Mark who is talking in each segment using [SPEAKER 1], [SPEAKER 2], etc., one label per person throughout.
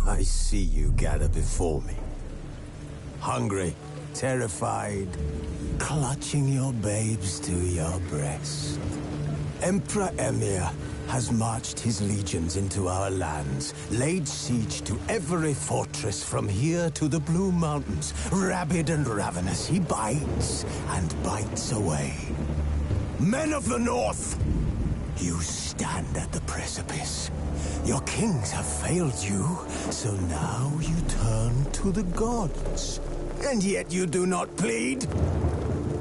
[SPEAKER 1] I see you gather before me. Hungry, terrified, clutching your babes to your breast. Emperor Emir has marched his legions into our lands, laid siege to every fortress from here to the Blue Mountains. Rabid and ravenous, he bites and bites away. Men of the North, you stand at the precipice. Your kings have failed you, so now you turn to the gods. And yet you do not plead.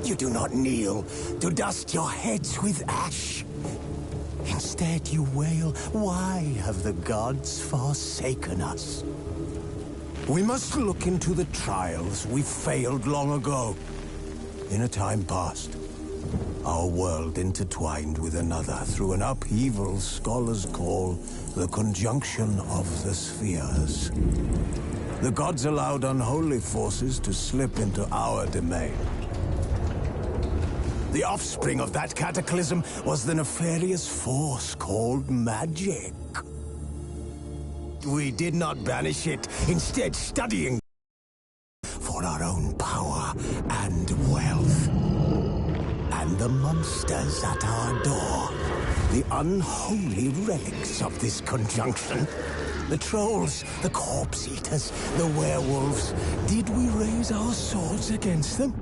[SPEAKER 1] You do not kneel to dust your heads with ash. Instead you wail, why have the gods forsaken us? We must look into the trials we failed long ago. In a time past, our world intertwined with another through an upheaval scholars call the conjunction of the spheres. The gods allowed unholy forces to slip into our domain. The offspring of that cataclysm was the nefarious force called magic. We did not banish it, instead studying for our own power and wealth. And the monsters at our door, the unholy relics of this conjunction. The trolls, the corpse eaters, the werewolves. Did we raise our swords against them?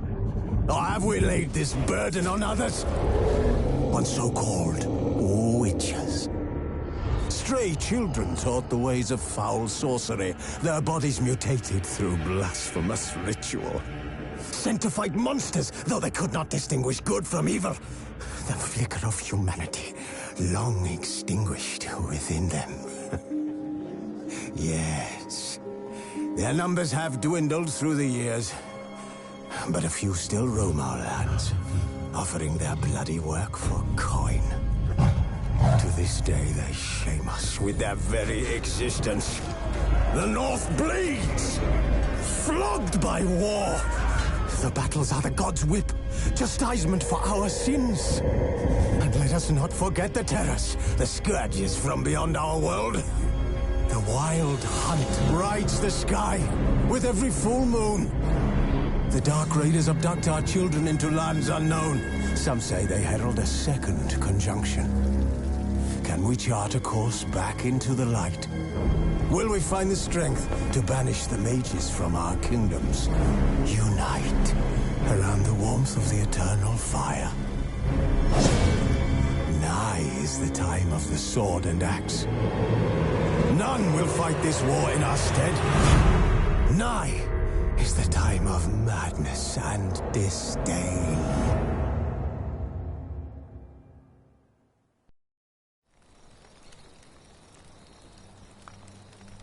[SPEAKER 1] Or have we laid this burden on others? On so-called witches. Stray children taught the ways of foul sorcery, their bodies mutated through blasphemous ritual. Sent to fight monsters, though they could not distinguish good from evil. The flicker of humanity, long extinguished within them. Yes, their numbers have dwindled through the years. But a few still roam our lands, offering their bloody work for coin. To this day, they shame us with their very existence. The North bleeds, flogged by war. The battles are the gods' whip, chastisement for our sins. And let us not forget the terrors, the scourges from beyond our world. The wild hunt rides the sky with every full moon. The Dark Raiders abduct our children into lands unknown. Some say they herald a second conjunction. Can we chart a course back into the light? Will we find the strength to banish the mages from our kingdoms? Unite around the warmth of the eternal fire. Nigh is the time of the sword and axe. None will fight this war in our stead. Nigh is the time of madness and disdain.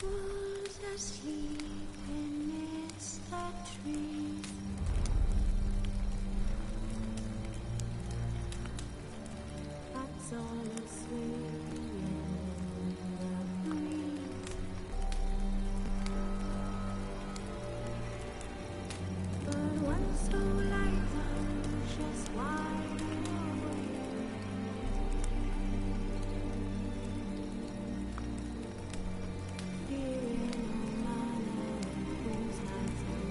[SPEAKER 2] Who's asleep amidst the trees? That's all asleep in the breeze. But one so light just wide awake. Fearing no man whose hands are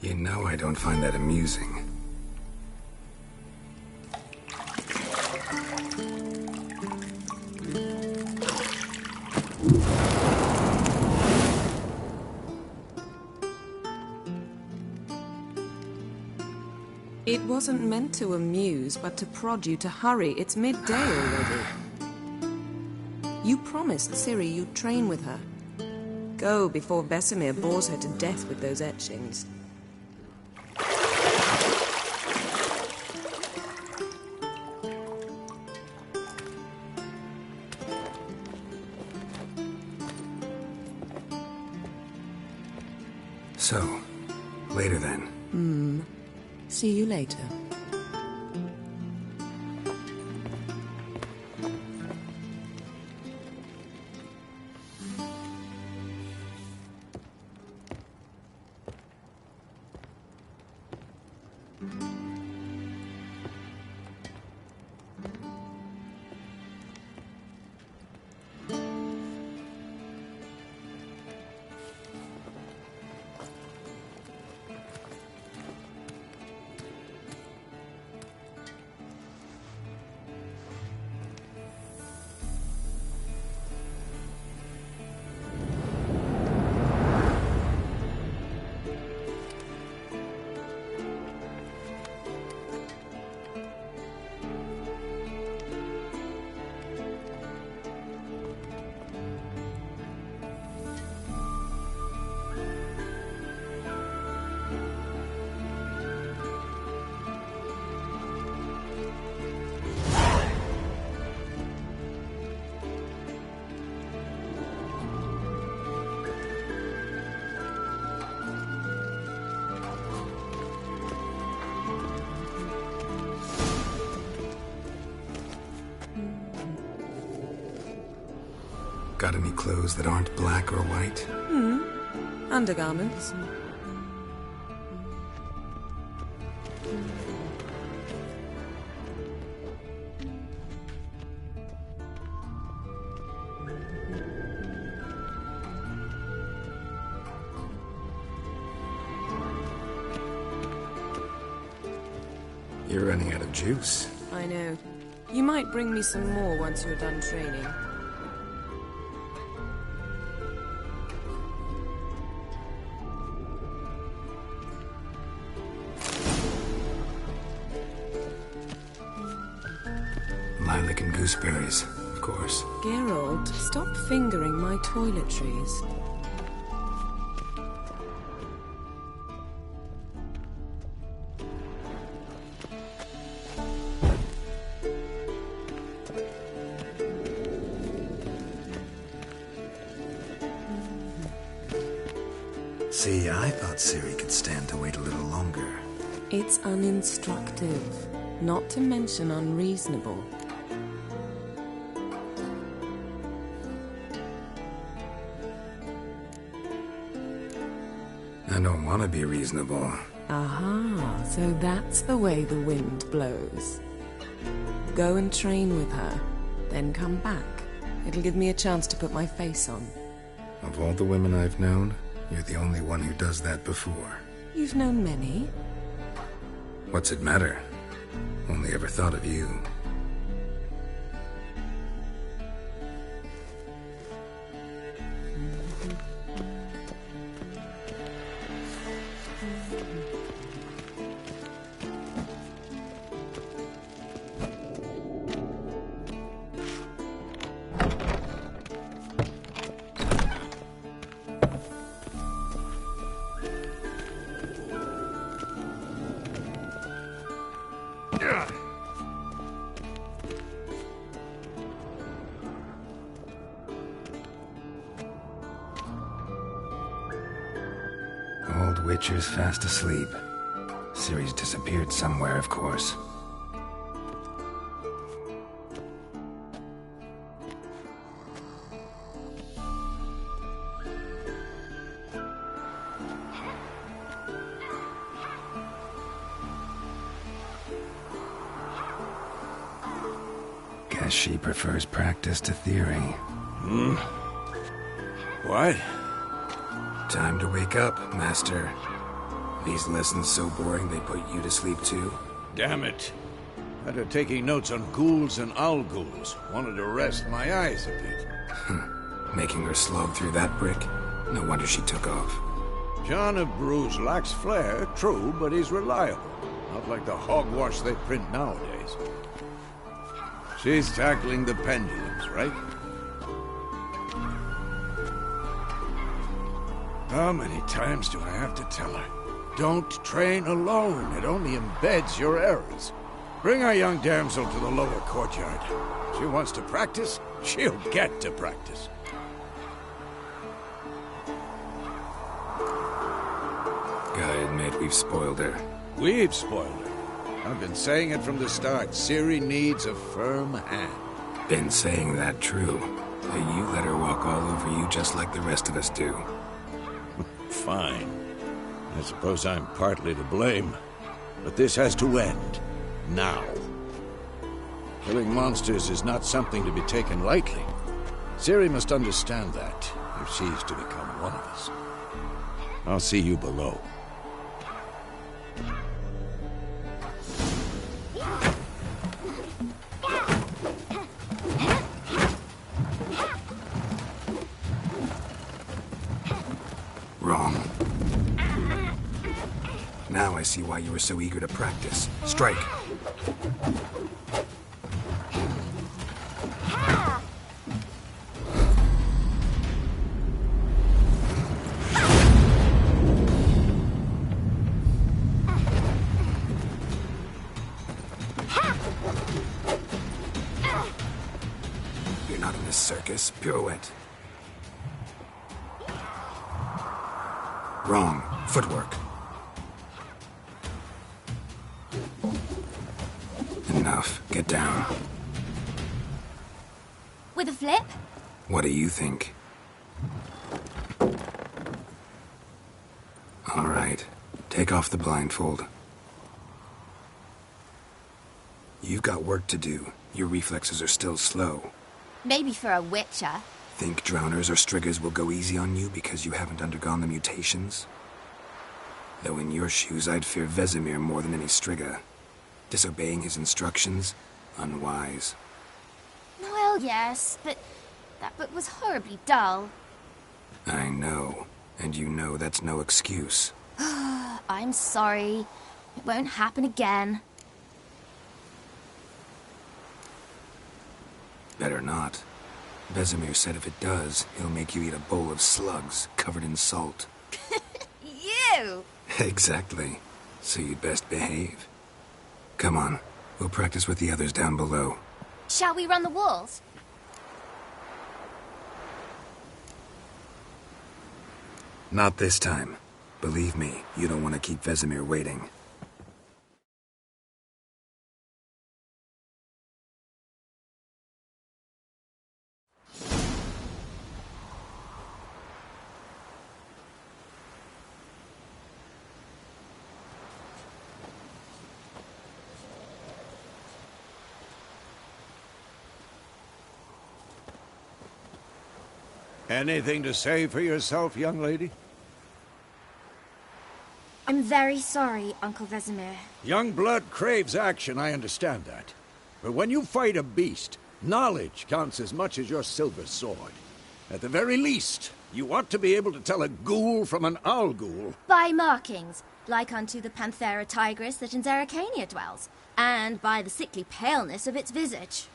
[SPEAKER 3] You know I don't find that amusing.
[SPEAKER 4] It wasn't meant to amuse, but to prod you to hurry. It's midday already. You promised Ciri you'd train with her. Go before Vesemir bores her to death with those etchings.
[SPEAKER 3] So, later then.
[SPEAKER 4] See you later.
[SPEAKER 3] Got any clothes that aren't black or white?
[SPEAKER 4] Undergarments.
[SPEAKER 3] You're running out of juice.
[SPEAKER 4] I know. You might bring me some more once you're done training.
[SPEAKER 3] Lilac and gooseberries, of course.
[SPEAKER 4] Geralt, stop fingering my toiletries.
[SPEAKER 3] See, I thought Ciri could stand to wait a little longer.
[SPEAKER 4] It's uninstructive, not to mention unreasonable.
[SPEAKER 3] I don't want to be reasonable.
[SPEAKER 4] Aha, so that's the way the wind blows. Go and train with her, then come back. It'll give me a chance to put my face on.
[SPEAKER 3] Of all the women I've known, you're the only one who does that before.
[SPEAKER 4] You've known many.
[SPEAKER 3] What's it matter? Only ever thought of you. Old Witcher's fast asleep. Ciri's disappeared somewhere, of course. Guess she prefers practice to theory.
[SPEAKER 5] What?
[SPEAKER 3] Time to wake up, Master. These lessons so boring they put you to sleep too?
[SPEAKER 5] Damn it. After taking notes on ghouls and owl-ghouls, wanted to rest my eyes a bit.
[SPEAKER 3] Making her slog through that brick? No wonder she took off.
[SPEAKER 5] John of Bruges lacks flair, true, but he's reliable. Not like the hogwash they print nowadays. She's tackling the pendulums, right? How many times do I have to tell her? Don't train alone. It only embeds your errors. Bring our young damsel to the lower courtyard. She wants to practice, she'll get to practice.
[SPEAKER 3] Gotta admit, we've spoiled her.
[SPEAKER 5] We've spoiled her. I've been saying it from the start. Ciri needs a firm hand.
[SPEAKER 3] Been saying that true. But you let her walk all over you just like the rest of us do.
[SPEAKER 5] Fine. I suppose I'm partly to blame. But this has to end. Now. Killing monsters is not something to be taken lightly. Ciri must understand that, if she's to become one of us. I'll see you below.
[SPEAKER 3] Wrong. Now I see why you were so eager to practice. Strike. You're not in this circus. Pirouette. Wrong. Footwork. Enough. Get down.
[SPEAKER 6] With a flip?
[SPEAKER 3] What do you think? All right. Take off the blindfold. You've got work to do. Your reflexes are still slow.
[SPEAKER 6] Maybe for a witcher.
[SPEAKER 3] Think drowners or striggers will go easy on you because you haven't undergone the mutations? Though in your shoes, I'd fear Vesemir more than any strigger. Disobeying his instructions? Unwise.
[SPEAKER 6] Well, yes, but that book was horribly dull.
[SPEAKER 3] I know. And you know that's no excuse.
[SPEAKER 6] I'm sorry. It won't happen again.
[SPEAKER 3] Better not. Vesemir said if it does, he'll make you eat a bowl of slugs covered in salt.
[SPEAKER 6] You!
[SPEAKER 3] Exactly. So you'd best behave. Come on. We'll practice with the others down below.
[SPEAKER 6] Shall we run the walls?
[SPEAKER 3] Not this time. Believe me, you don't want to keep Vesemir waiting.
[SPEAKER 5] Anything to say for yourself, young lady?
[SPEAKER 6] I'm very sorry, Uncle Vesemir.
[SPEAKER 5] Young blood craves action, I understand that. But when you fight a beast, knowledge counts as much as your silver sword. At the very least, you ought to be able to tell a ghoul from an owl-ghoul.
[SPEAKER 6] By markings, like unto the Panthera tigris that in Zeracania dwells, and by the sickly paleness of its visage.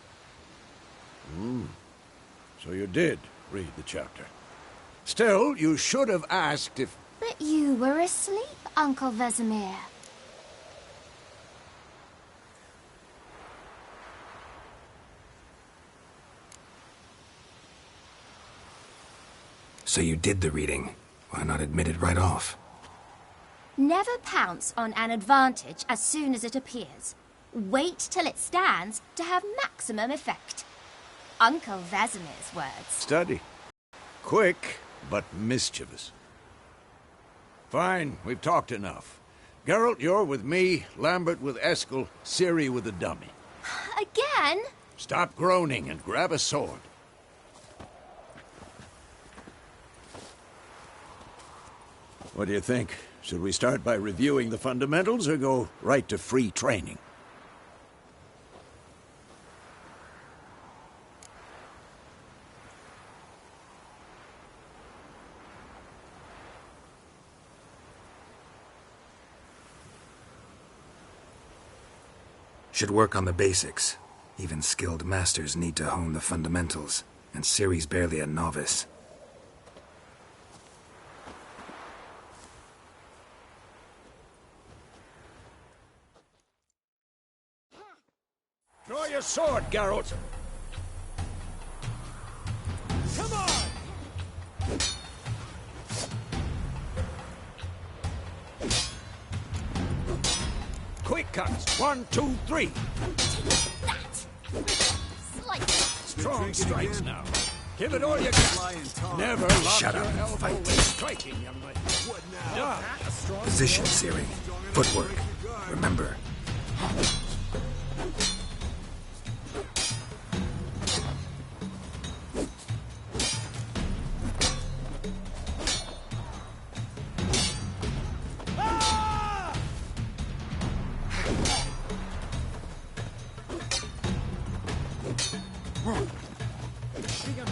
[SPEAKER 5] So you did read the chapter. Still, you should have asked if...
[SPEAKER 6] But you were asleep, Uncle Vesemir.
[SPEAKER 3] So you did the reading. Why not admit it right off?
[SPEAKER 6] Never pounce on an advantage as soon as it appears. Wait till it stands to have maximum effect. Uncle Vesemir's words.
[SPEAKER 5] Study. Quick, but mischievous. Fine, we've talked enough. Geralt, you're with me, Lambert with Eskel, Ciri with the dummy.
[SPEAKER 6] Again?
[SPEAKER 5] Stop groaning and grab a sword. What do you think? Should we start by reviewing the fundamentals or go right to free training?
[SPEAKER 3] Should work on the basics. Even skilled masters need to hone the fundamentals, and Ciri's barely a novice.
[SPEAKER 5] Draw your sword, Geralt! Come on! Quick cuts! 1, 2, 3! Strong strikes now. Give it all you got. Never lock
[SPEAKER 3] Shut
[SPEAKER 5] your
[SPEAKER 3] up and
[SPEAKER 5] elbow
[SPEAKER 3] fight.
[SPEAKER 5] when striking, young lady.
[SPEAKER 3] Position, Ciri. Footwork. Remember.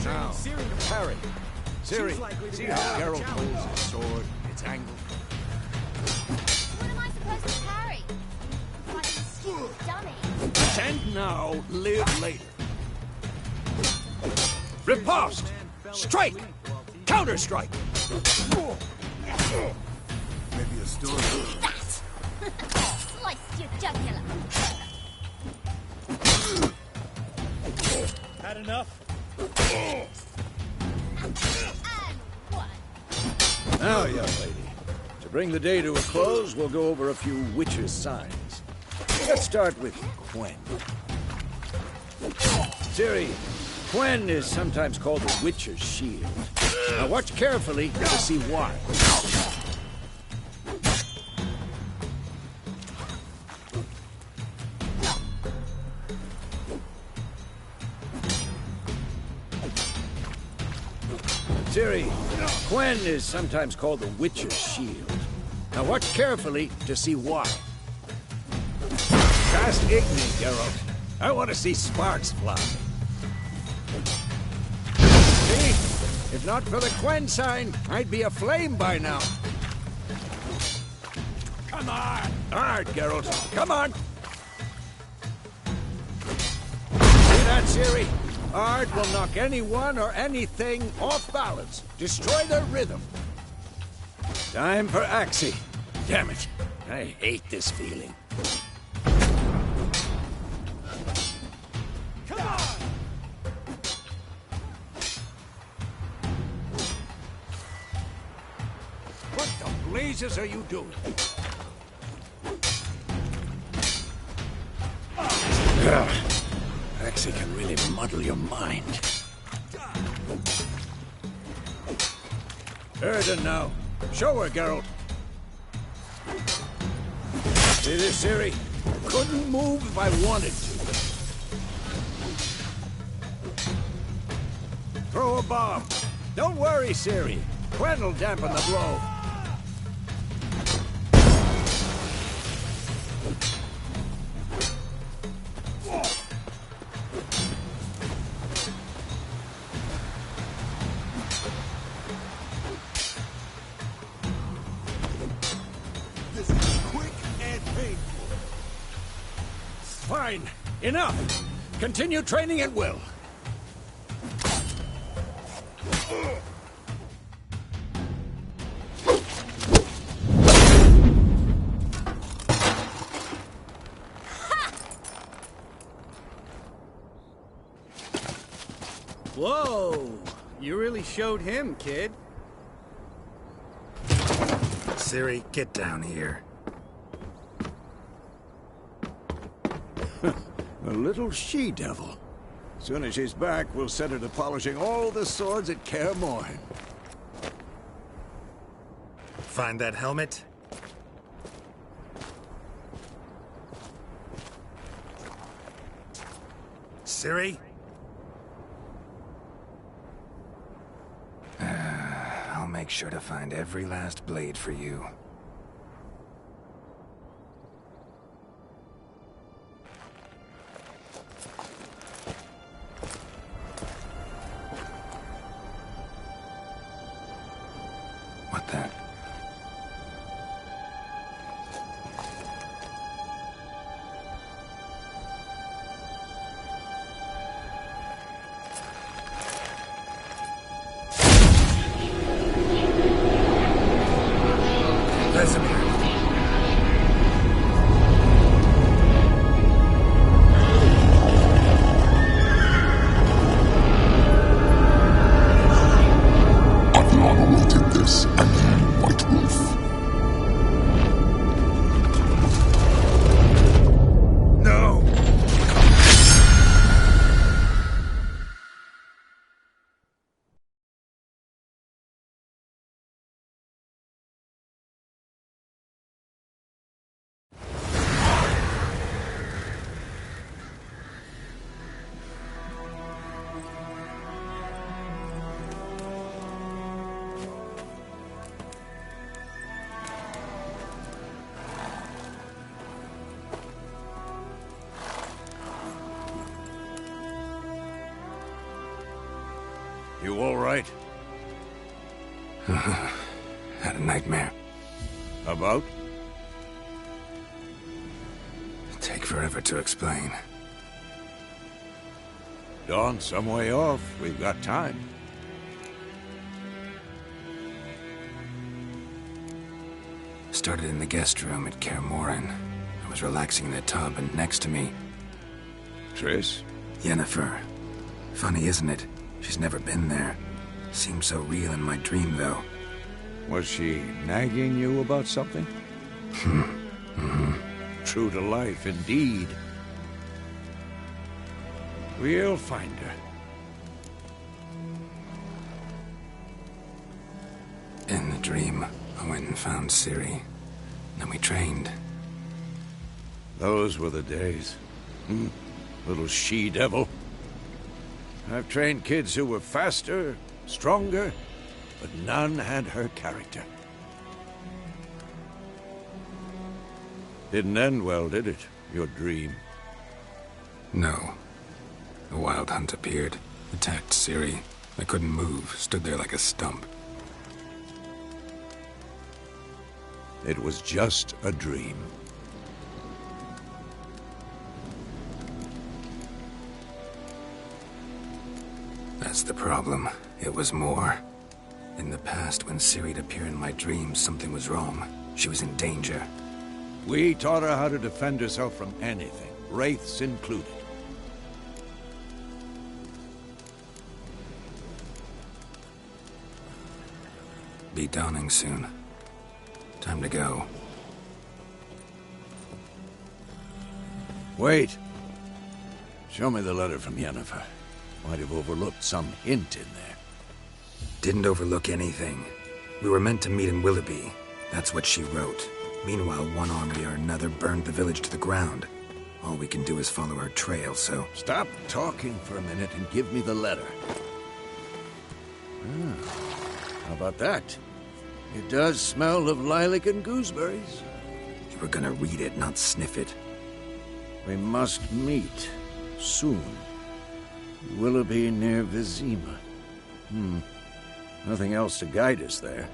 [SPEAKER 5] Now, parry. Ciri, see how Geralt holds his sword, its angle?
[SPEAKER 6] What am I supposed to parry? Like a stupid dummy.
[SPEAKER 5] Pretend now, live later. Riposte! Strike! Counter-strike!
[SPEAKER 1] Maybe a story.
[SPEAKER 6] Sliced your jugular.
[SPEAKER 7] Had enough?
[SPEAKER 6] And one.
[SPEAKER 5] Now, young lady, to bring the day to a close, we'll go over a few witches' signs. Let's start with Quen. Ciri, Quen is sometimes called the witch's shield. Now watch carefully to see why. Ciri, Quen is sometimes called the witch's shield. Now watch carefully to see why. Cast Igni, Geralt. I want to see sparks fly. See? If not for the Quen sign, I'd be aflame by now. Come on! Hard, Geralt. Come on! See that, Ciri? Ard will knock anyone or anything off balance. Destroy their rhythm. Time for Axie. Damn it. I hate this feeling. Come on! What the blazes are you doing? Axie can really muddle your mind. Erden now. Show her, Geralt. See this, Ciri? Couldn't move if I wanted to. Throw a bomb. Don't worry, Ciri. Quen will dampen the blow.
[SPEAKER 1] This is quick and painful.
[SPEAKER 5] Fine. Enough. Continue training at will.
[SPEAKER 7] Whoa! You really showed him, kid.
[SPEAKER 3] Ciri, get down here.
[SPEAKER 5] A little she-devil. Soon as she's back, we'll set her to polishing all the swords at Kaer Morhen.
[SPEAKER 3] Find that helmet?
[SPEAKER 8] Ciri?
[SPEAKER 3] I'll make sure to find every last blade for you. What the? Vesemir.
[SPEAKER 9] Aviana will take this, and you, White Wolf.
[SPEAKER 8] No!
[SPEAKER 5] You all right?
[SPEAKER 3] Had a nightmare.
[SPEAKER 5] About?
[SPEAKER 3] Take forever to explain.
[SPEAKER 5] Dawn's some way off. We've got time.
[SPEAKER 3] Started in the guest room at Kaer Morhen. I was relaxing in the tub, and next to me,
[SPEAKER 5] Triss?
[SPEAKER 3] Yennefer. Funny, isn't it? She's never been there. Seemed so real in my dream, though.
[SPEAKER 5] Was she nagging you about something? True to life, indeed. We'll find her.
[SPEAKER 3] In the dream, I went and found Ciri. Then we trained.
[SPEAKER 5] Those were the days. Little she-devil. I've trained kids who were faster, stronger, but none had her character. Didn't end well, did it? Your dream?
[SPEAKER 3] No. A wild hunt appeared, attacked Ciri. I couldn't move, stood there like a stump.
[SPEAKER 5] It was just a dream.
[SPEAKER 3] That's the problem. It was more. In the past, when Ciri'd appear in my dreams, something was wrong. She was in danger.
[SPEAKER 5] We taught her how to defend herself from anything, wraiths included.
[SPEAKER 3] Be dawning soon. Time to go.
[SPEAKER 5] Wait. Show me the letter from Yennefer. Might have overlooked some hint in there.
[SPEAKER 3] Didn't overlook anything. We were meant to meet in Willoughby. That's what she wrote. Meanwhile, one army or another burned the village to the ground. All we can do is follow her trail, so...
[SPEAKER 5] Stop talking for a minute and give me the letter. How about that? It does smell of lilac and gooseberries.
[SPEAKER 3] You were gonna read it, not sniff it.
[SPEAKER 5] We must meet. Soon. Willoughby near Vizima. Nothing else to guide us there.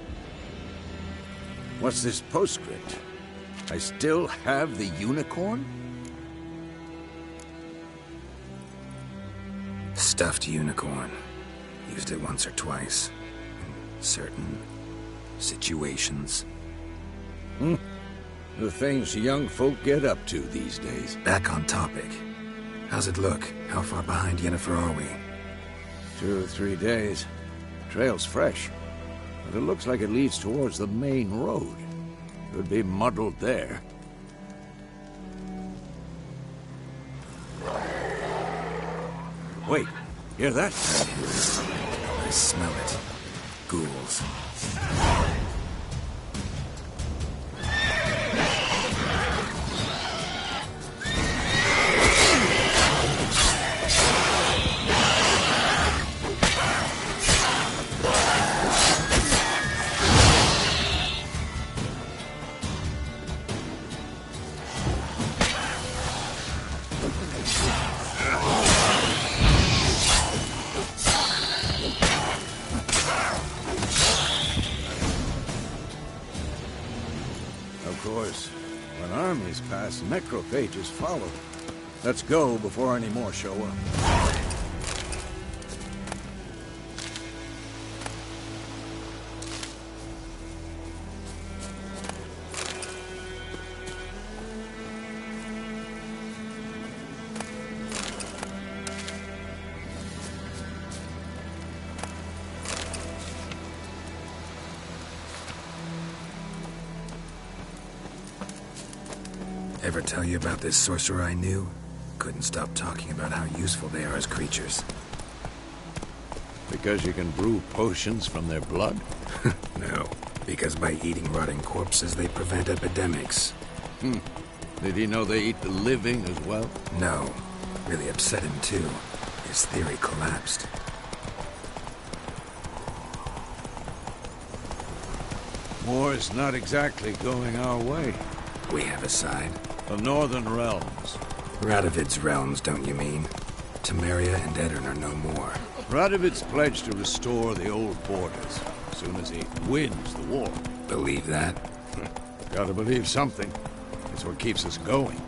[SPEAKER 5] What's this postscript? I still have the unicorn?
[SPEAKER 3] Stuffed unicorn. Used it once or twice. In certain situations.
[SPEAKER 5] The things young folk get up to these days.
[SPEAKER 3] Back on topic. How's it look? How far behind Yennefer are we?
[SPEAKER 5] 2 or 3 days. Trail's fresh, but it looks like it leads towards the main road. Could be muddled there. Wait, hear that?
[SPEAKER 3] I smell it. Ghouls.
[SPEAKER 5] Necrophages follow. Let's go before any more show up.
[SPEAKER 3] Ever tell you about this sorcerer I knew? Couldn't stop talking about how useful they are as creatures.
[SPEAKER 5] Because you can brew potions from their blood?
[SPEAKER 3] No, because by eating rotting corpses, they prevent epidemics.
[SPEAKER 5] Did he know they eat the living as well?
[SPEAKER 3] No. Really upset him, too. His theory collapsed.
[SPEAKER 5] War's not exactly going our way.
[SPEAKER 3] We have a side.
[SPEAKER 5] The Northern Realms.
[SPEAKER 3] Radovid's realms, don't you mean? Temeria and Edirn are no more.
[SPEAKER 5] Radovid's pledged to restore the old borders as soon as he wins the war.
[SPEAKER 3] Believe that?
[SPEAKER 5] Gotta believe something. It's what keeps us going.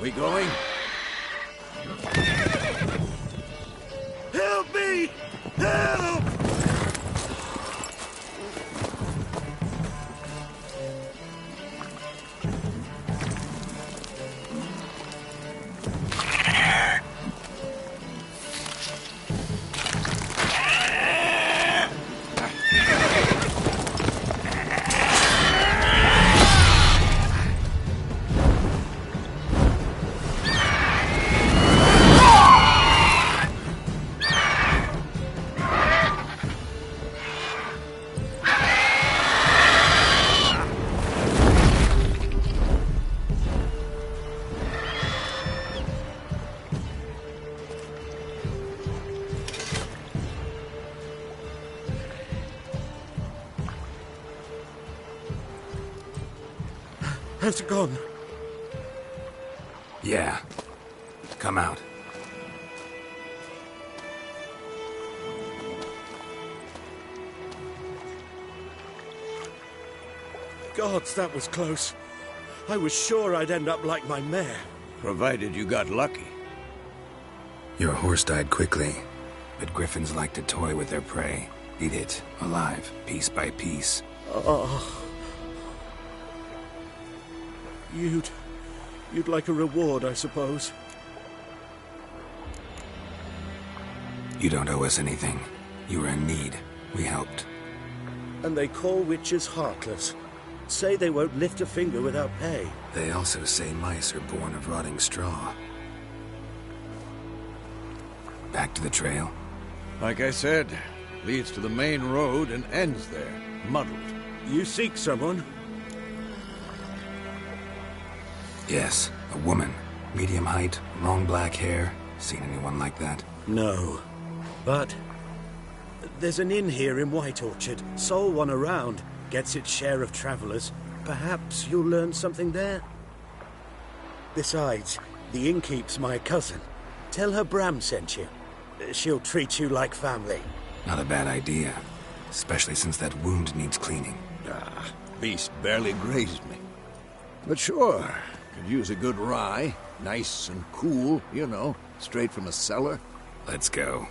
[SPEAKER 5] We going? Help me! Help!
[SPEAKER 8] Has it gone?
[SPEAKER 3] Yeah. Come out.
[SPEAKER 8] Gods, that was close. I was sure I'd end up like my mare.
[SPEAKER 5] Provided you got lucky.
[SPEAKER 3] Your horse died quickly, but griffins like to toy with their prey. Eat it, alive, piece by piece.
[SPEAKER 8] Oh. You'd like a reward, I suppose.
[SPEAKER 3] You don't owe us anything. You were in need. We helped.
[SPEAKER 8] And they call witches heartless. Say they won't lift a finger without pay.
[SPEAKER 3] They also say mice are born of rotting straw. Back to the trail?
[SPEAKER 5] Like I said, leads to the main road and ends there, muddled.
[SPEAKER 8] You seek someone?
[SPEAKER 3] Yes, a woman. Medium height, long black hair. Seen anyone like that?
[SPEAKER 8] No. But there's an inn here in White Orchard. Sole one around. Gets its share of travelers. Perhaps you'll learn something there? Besides, the innkeep's my cousin. Tell her Bram sent you. She'll treat you like family.
[SPEAKER 3] Not a bad idea. Especially since that wound needs cleaning.
[SPEAKER 5] Beast barely grazed me. But sure, could use a good rye. Nice and cool, you know, straight from a cellar.
[SPEAKER 3] Let's go.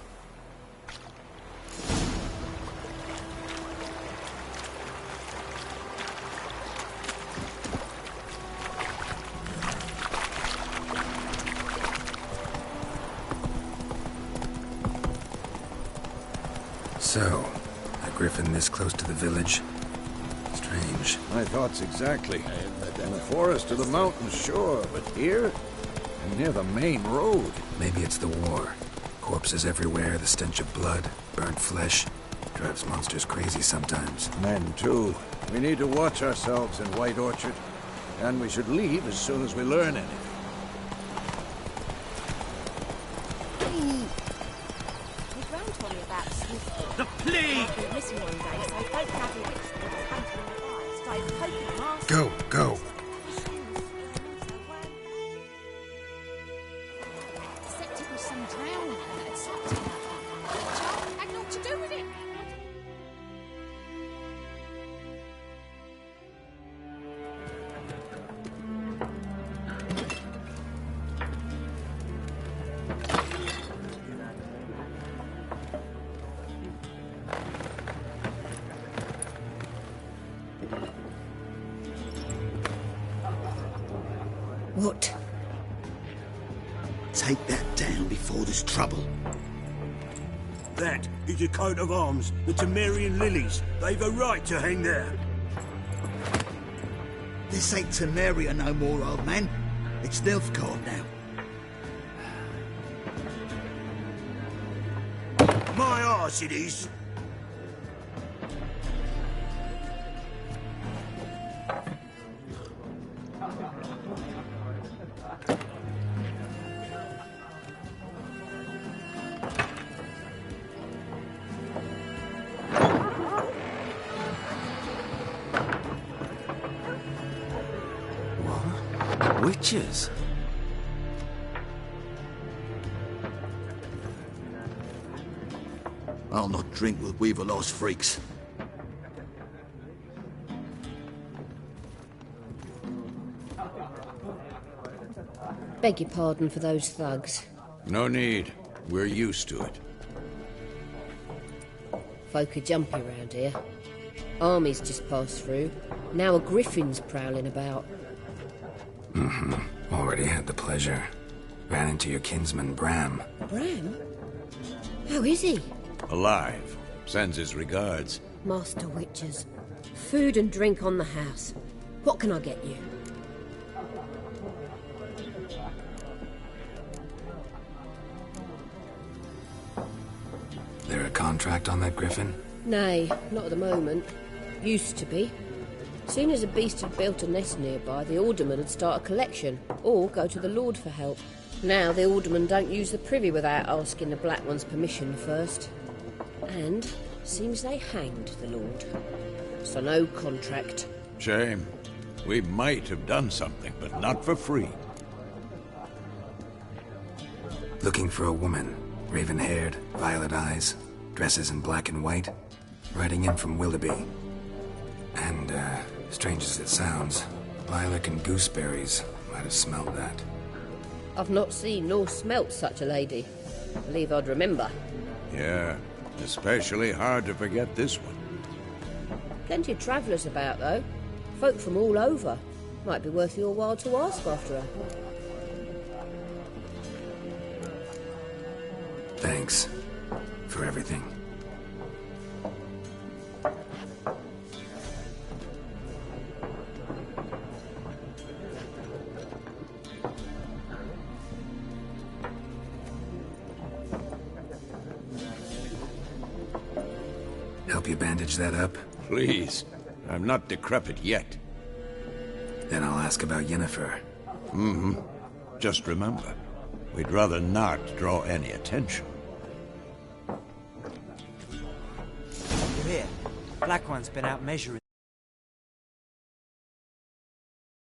[SPEAKER 3] So, a griffin this close to the village? Strange.
[SPEAKER 5] My thoughts exactly. In the forest to the mountains, sure, but here? And near the main road.
[SPEAKER 3] Maybe it's the war. Corpses everywhere, the stench of blood, burnt flesh. Drives monsters crazy sometimes.
[SPEAKER 5] Men, too. We need to watch ourselves in White Orchard. And we should leave as soon as we learn anything.
[SPEAKER 6] Your grand told me about Smith.
[SPEAKER 8] Leave!
[SPEAKER 2] Missing one day, so both Daddy and Richard hunting in the fire started poking Master.
[SPEAKER 3] Go.
[SPEAKER 2] Except it was some drowning that had sucked him up. The child had naught to do with it.
[SPEAKER 4] What?
[SPEAKER 10] Take that down before there's trouble.
[SPEAKER 8] That is a coat of arms, the Temerian lilies. They've a right to hang there.
[SPEAKER 10] This ain't Temeria no more, old man. It's Nilfgaard now.
[SPEAKER 8] My arse it is.
[SPEAKER 3] Witches?
[SPEAKER 10] I'll not drink with Weaverlost freaks.
[SPEAKER 11] Beg your pardon for those thugs.
[SPEAKER 5] No need. We're used to it.
[SPEAKER 11] Folk are jumpy round here. Armies just passed through. Now a griffin's prowling about.
[SPEAKER 3] Already had the pleasure. Ran into your kinsman, Bram.
[SPEAKER 11] Bram? How is he?
[SPEAKER 5] Alive. Sends his regards.
[SPEAKER 11] Master Witchers. Food and drink on the house. What can I get you?
[SPEAKER 3] There a contract on that griffin?
[SPEAKER 11] Nay, not at the moment. Used to be. Soon as a beast had built a nest nearby, the alderman would start a collection, or go to the Lord for help. Now the aldermen don't use the privy without asking the Black One's permission first. And seems they hanged the Lord. So no contract.
[SPEAKER 5] Shame. We might have done something, but not for free.
[SPEAKER 3] Looking for a woman. Raven-haired, violet eyes, dresses in black and white. Riding in from Willoughby. And, strange as it sounds, lilac and gooseberries might have smelled that.
[SPEAKER 11] I've not seen nor smelt such a lady. Believe I'd remember.
[SPEAKER 5] Yeah, especially hard to forget this one.
[SPEAKER 11] Plenty of travellers about, though. Folk from all over. Might be worth your while to ask after her.
[SPEAKER 3] Thanks for everything. Help you bandage that up?
[SPEAKER 5] Please. I'm not decrepit yet.
[SPEAKER 3] Then I'll ask about Yennefer.
[SPEAKER 5] Just remember, we'd rather not draw any attention.
[SPEAKER 12] Here, Black One's been out measuring.